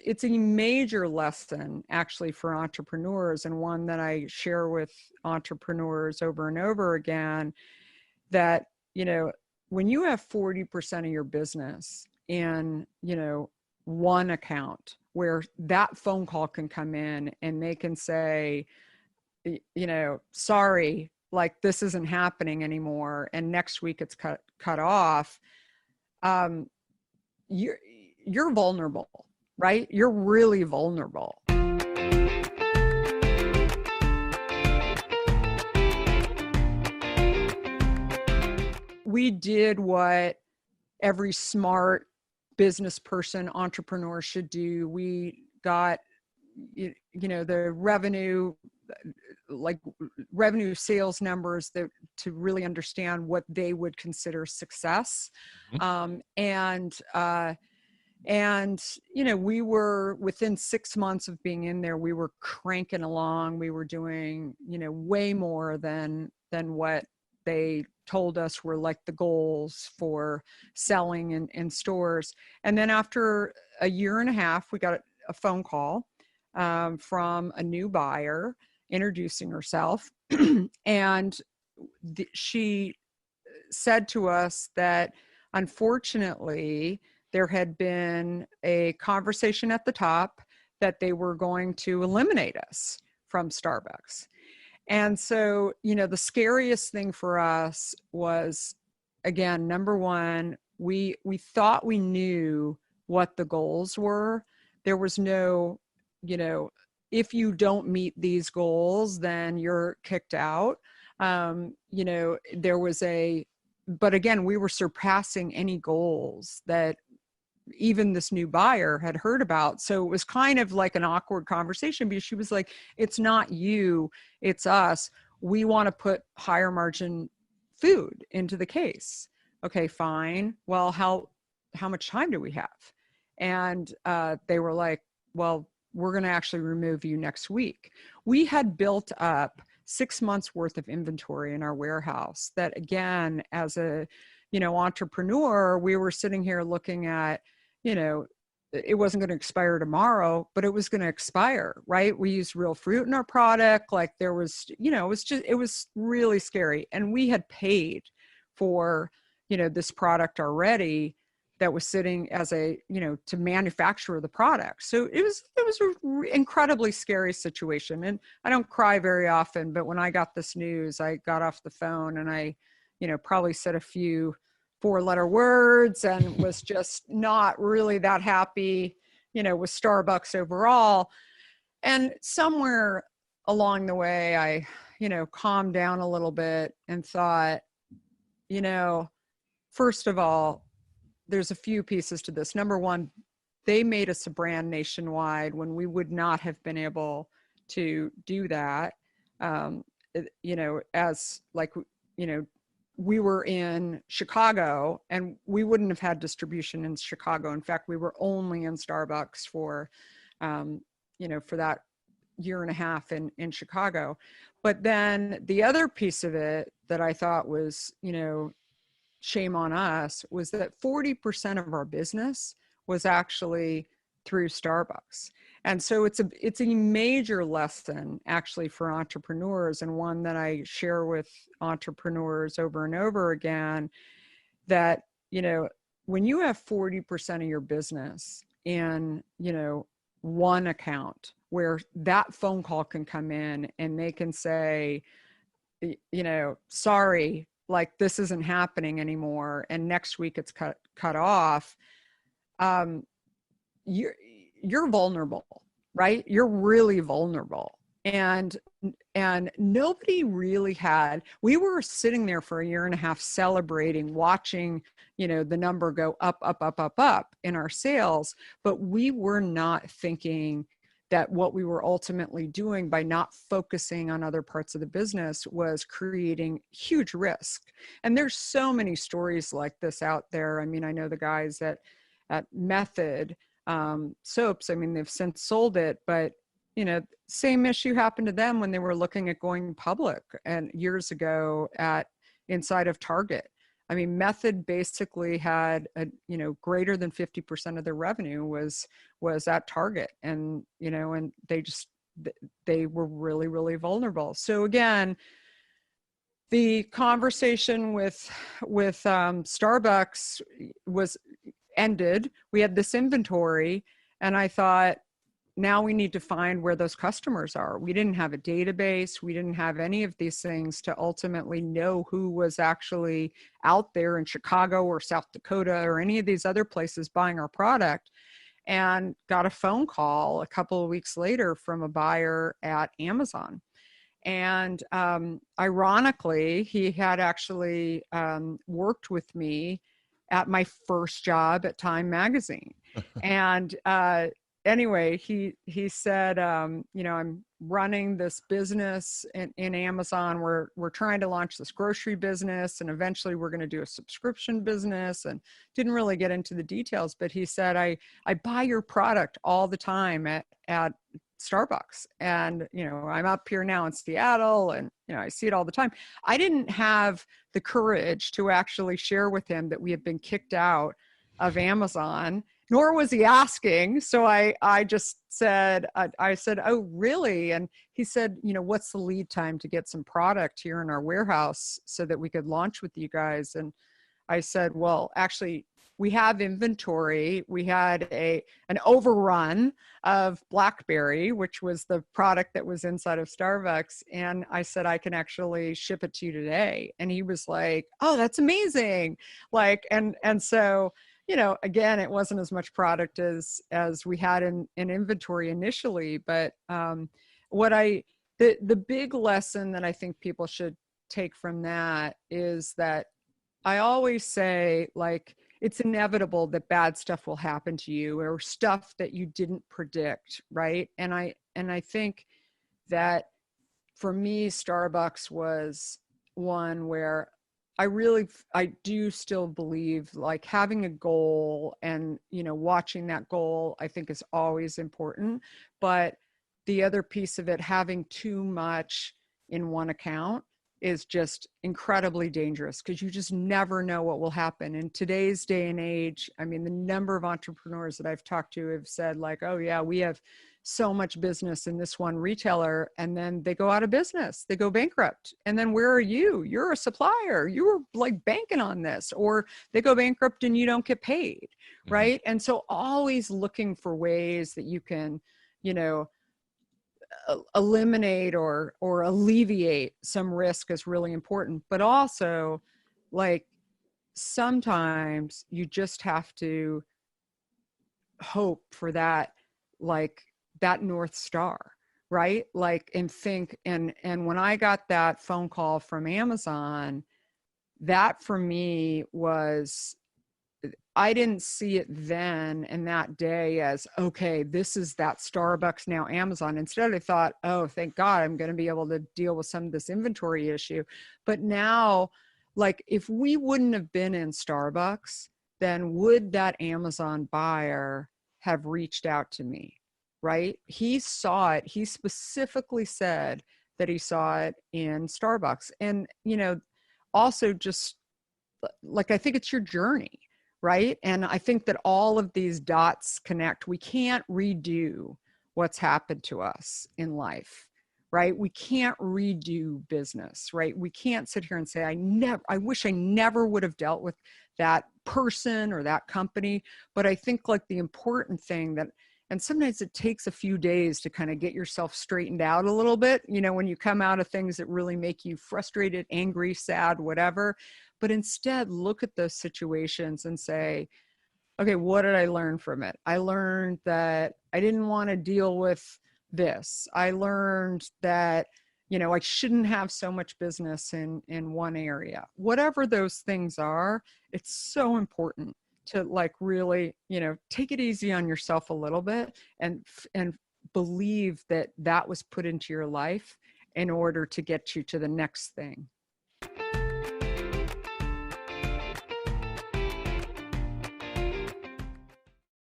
it's a major lesson actually for entrepreneurs, and one that I share with entrepreneurs over and over again, that, when you have 40% of your business in, one account where that phone call can come in and they can say, sorry, like this isn't happening anymore, and next week it's cut off. You're vulnerable, right? You're really vulnerable. We did what every smart business person, entrepreneur should do. We got, the revenue sales numbers to really understand what they would consider success. We were within 6 months of being in there, we were cranking along. We were doing, way more than what they told us were like the goals for selling in stores. And then after a year and a half, we got a phone call from a new buyer introducing herself. And she said to us that unfortunately, there had been a conversation at the top that they were going to eliminate us from Starbucks. And so, the scariest thing for us was, again, number one, we thought we knew what the goals were. There was no, if you don't meet these goals, then you're kicked out. There was but again, we were surpassing any goals that even this new buyer had heard about. So it was kind of like an awkward conversation, because she was like, it's not you, it's us. We want to put higher margin food into the case. Okay, fine. Well, how much time do we have? And they were like, well, we're going to actually remove you next week. We had built up 6 months worth of inventory in our warehouse that, again, as a, entrepreneur, we were sitting here looking at, it wasn't going to expire tomorrow, but it was going to expire, right? We used real fruit in our product. Like there was, it was really scary. And we had paid for, this product already that was sitting as a, to manufacture the product. So it was an incredibly scary situation. And I don't cry very often, but when I got this news, I got off the phone and I, probably said a few 4-letter words and was just not really that happy, with Starbucks overall. And somewhere along the way, I, calmed down a little bit and thought, first of all, there's a few pieces to this. Number one, they made us a brand nationwide when we would not have been able to do that. As like, we were in Chicago and we wouldn't have had distribution in Chicago. In fact, we were only in Starbucks for, for that year and a half in Chicago. But then the other piece of it that I thought was, shame on us, was that 40% of our business was actually through Starbucks. And so it's a major lesson actually for entrepreneurs, and one that I share with entrepreneurs over and over again, that, when you have 40% of your business in, one account where that phone call can come in and they can say, sorry, like this isn't happening anymore, and next week it's cut off. You're vulnerable, right? You're really vulnerable. And nobody really we were sitting there for a year and a half celebrating, watching, the number go up, up, up, up, up in our sales, but we were not thinking that what we were ultimately doing by not focusing on other parts of the business was creating huge risk. And there's so many stories like this out there. I mean, I know the guys at Method soaps, I mean, they've since sold it, but same issue happened to them when they were looking at going public and years ago inside of Target. I mean, Method basically had a, you know, greater than 50% of their revenue was at Target, and, you know, and they were really, really vulnerable. So again, the conversation with Starbucks was ended. We had this inventory, and I thought, now we need to find where those customers are. We didn't have a database. We didn't have any of these things to ultimately know who was actually out there in Chicago or South Dakota or any of these other places buying our product. And got a phone call a couple of weeks later from a buyer at Amazon. And ironically, he had actually worked with me at my first job at Time Magazine. And anyway, he said, you know, I'm running this business in Amazon. We're trying to launch this grocery business, and eventually we're going to do a subscription business, and didn't really get into the details. But he said, I buy your product all the time at Starbucks, and, you know, I'm up here now in Seattle, and, you know, I see it all the time. I didn't have the courage to actually share with him that we had been kicked out of Amazon, nor was he asking. So I just said, I said, oh, really? And he said, you know, what's the lead time to get some product here in our warehouse so that we could launch with you guys? And I said, well, actually, we have inventory. We had an overrun of Blackberry, which was the product that was inside of Starbucks. And I said, I can actually ship it to you today. And he was like, oh, that's amazing. Like, and so, you know, again, it wasn't as much product as we had in inventory initially. But the big lesson that I think people should take from that is that I always say, like, it's inevitable that bad stuff will happen to you, or stuff that you didn't predict, right? And I think that for me, Starbucks was one where I do still believe, like, having a goal and, you know, watching that goal, I think, is always important. But the other piece of it, having too much in one account, is just incredibly dangerous, because you just never know what will happen. In today's day and age, I mean, the number of entrepreneurs that I've talked to have said, like, oh yeah, we have so much business in this one retailer, and then they go out of business, they go bankrupt. And then where are you? You're a supplier. You were like banking on this. Or they go bankrupt and you don't get paid, right? And so always looking for ways that you can, you know, eliminate or alleviate some risk is really important. But also, like, sometimes you just have to hope for that, like, that North Star, right? Like, and think, and when I got that phone call from Amazon, that for me was, I didn't see it then and that day as, okay, this is that Starbucks, now Amazon. Instead, I thought, oh, thank God, I'm going to be able to deal with some of this inventory issue. But now, like, if we wouldn't have been in Starbucks, then would that Amazon buyer have reached out to me, right? He saw it. He specifically said that he saw it in Starbucks. And, you know, also just, like, I think it's your journey, right? And I think that all of these dots connect. We can't redo what's happened to us in life, right? We can't redo business, right? We can't sit here and say, I wish I never would have dealt with that person or that company. But I think, like, the important thing that, and sometimes it takes a few days to kind of get yourself straightened out a little bit, you know, when you come out of things that really make you frustrated, angry, sad, whatever. But instead, look at those situations and say, okay, what did I learn from it? I learned that I didn't want to deal with this. I learned that, you know, I shouldn't have so much business in one area. Whatever those things are, it's so important to, like, really, you know, take it easy on yourself a little bit, and believe that that was put into your life in order to get you to the next thing.